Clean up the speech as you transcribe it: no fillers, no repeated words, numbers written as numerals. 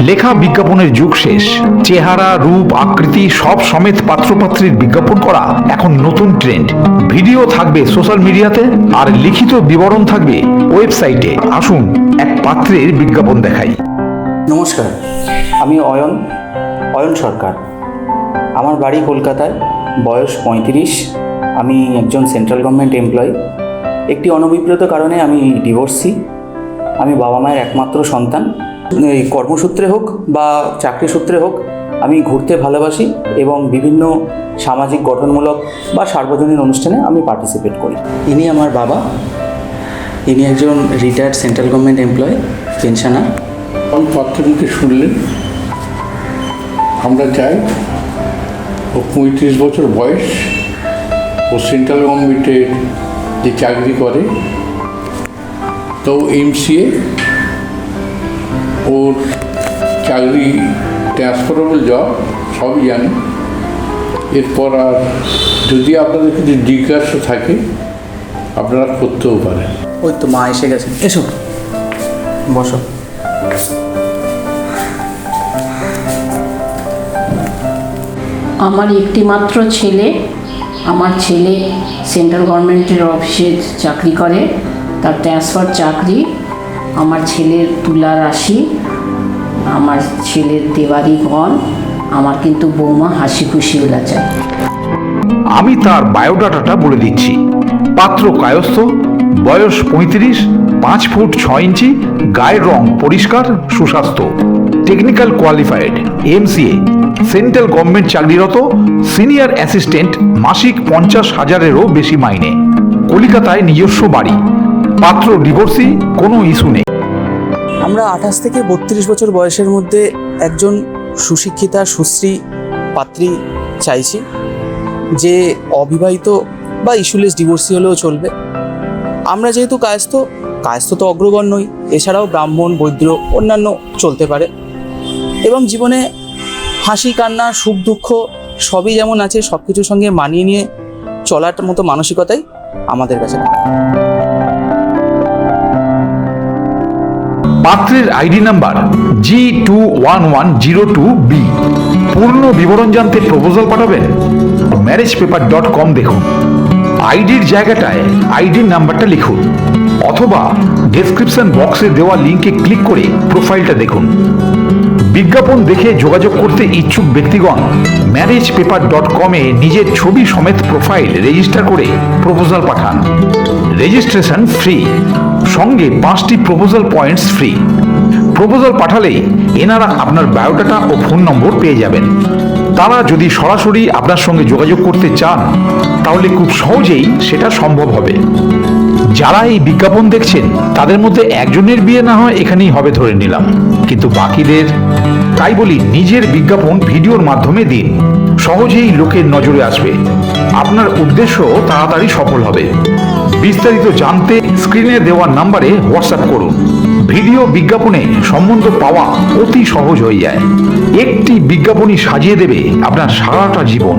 লেখা বিজ্ঞাপনের যুগ শেষ। চেহারা, রূপ, আকৃতি সব সমেত পাত্রপাত্রীর বিজ্ঞাপন করা এখন নতুন ট্রেন্ড। ভিডিও থাকবে সোশ্যাল মিডিয়াতে, আর লিখিত বিবরণ থাকবে ওয়েবসাইটে। আসুন এক পাত্রের বিজ্ঞাপন দেখাই। নমস্কার, আমি অয়ন সরকার। আমার বাড়ি কলকাতায়, বয়স 35। আমি একজন সেন্ট্রাল গভর্নমেন্ট এমপ্লয়ি। একটি অনভিপ্রেত কারণে আমি ডিভোর্সি। আমি বাবা মায়ের একমাত্র সন্তান। এই কর্মসূত্রে হোক বা চাকরি সূত্রে হোক, আমি ঘুরতে ভালোবাসি এবং বিভিন্ন সামাজিক গঠনমূলক বা সার্বজনীন অনুষ্ঠানে আমি পার্টিসিপেট করি। ইনি আমার বাবা। ইনি একজন retired central government employee, pensioner. আমি পাত্রকে শুনলেন, আমরা চাই ও 35 বছর বয়স, ও সেন্ট্রাল গভর্নমেন্টের যে চাকরি করে, তো এমসিএ, ওর চাকরি ট্রান্সফারেবল জব, সবই জানি। এরপর আর যদি আপনাদের কিছু জিজ্ঞাসা থাকে আপনারা করতেও পারেন। ওই তো মা এসে গেছে, এসো বসো। আমার একটি মাত্র ছেলে। আমার ছেলে সেন্ট্রাল গভর্নমেন্টের অফিসে চাকরি করে, তার ট্রান্সফার চাকরি। আমার ছেলের তুলা রাশি, আমার ছেলের দেওয়ারিগণ। আমার কিন্তু বৌমা হাসি খুশি ওলা চাই। আমি তার বায়োডাটাটা বলে দিচ্ছি। পাত্র কায়স্থ, বয়স 35, 5 ফুট 6 ইঞ্চি, গায়ের রং পরিষ্কার, সুস্বাস্থ্য, technical qualified, MCA, central government চাকরিরত, সিনিয়র অ্যাসিস্ট্যান্ট, মাসিক 50,000-এরও বেশি মাইনে, কলিকাতায় নিজস্ব বাড়ি। পাত্র ডিভোর্সি, কোনো ইস্যু নেই। আমরা 28 থেকে 32 বছর বয়সের মধ্যে একজন সুশিক্ষিতা সুশ্রী পাত্রী চাইছি, যে অবিবাহিত বা ইস্যুলেস ডিভোর্সি হলেও চলবে। আমরা যেহেতু কায়স্থ তো অগ্রগণ্যই, এছাড়াও ব্রাহ্মণ, বৈদ্য, অন্যান্য চলতে পারে। এবং জীবনে হাসি কান্না সুখ দুঃখ সবই যেমন আছে, সব কিছুর সঙ্গে মানিয়ে নিয়ে চলার মতো মানসিকতাই আমাদের কাছে। পাত্রের আইডি নাম্বার G21102B। পূর্ণ বিবরণ জানতে প্রপোজাল পাঠাবেন marriagepaper.com দেখুন। আইডির জায়গাটায় আইডির নাম্বারটা লিখুন, অথবা ডেসক্রিপশন বক্সে দেওয়া লিঙ্কে ক্লিক করে প্রোফাইলটা দেখুন। বিজ্ঞাপন দেখে যোগাযোগ করতে ইচ্ছুক ব্যক্তিগণ marriagepaper.com-এ নিজের ছবি সমেত প্রোফাইল রেজিস্টার করে প্রপোজাল পাঠান। রেজিস্ট্রেশন ফ্রি, সঙ্গে 5টি প্রপোজাল পয়েন্টস ফ্রি। প্রপোজাল পাঠালেই এনারা আপনার বায়োডাটা ও ফোন নম্বর পেয়ে যাবেন। তারা যদি সরাসরি আপনার সঙ্গে যোগাযোগ করতে চান, তাহলে খুব সহজেই সেটা সম্ভব হবে। যারা এই বিজ্ঞাপন দেখছেন তাদের মধ্যে একজনের বিয়ে না হয় এখানেই হবে ধরে নিলাম, কিন্তু বাকিদের। তাই বলি, নিজের বিজ্ঞাপন ভিডিওর মাধ্যমে দিন, সহজেই লোকের নজরে আসবে। আপনার উদ্দেশ্য তাড়াতাড়ি সফল হবে। বিস্তারিত জানতে স্ক্রিনে দেওয়া নাম্বারে হোয়াটসঅ্যাপ করুন। ভিডিও বিজ্ঞাপনে সম্বন্ধ পাওয়া অতি সহজ হয়ে যায়। একটি বিজ্ঞাপনই সাজিয়ে দেবে আপনার সারাটা জীবন।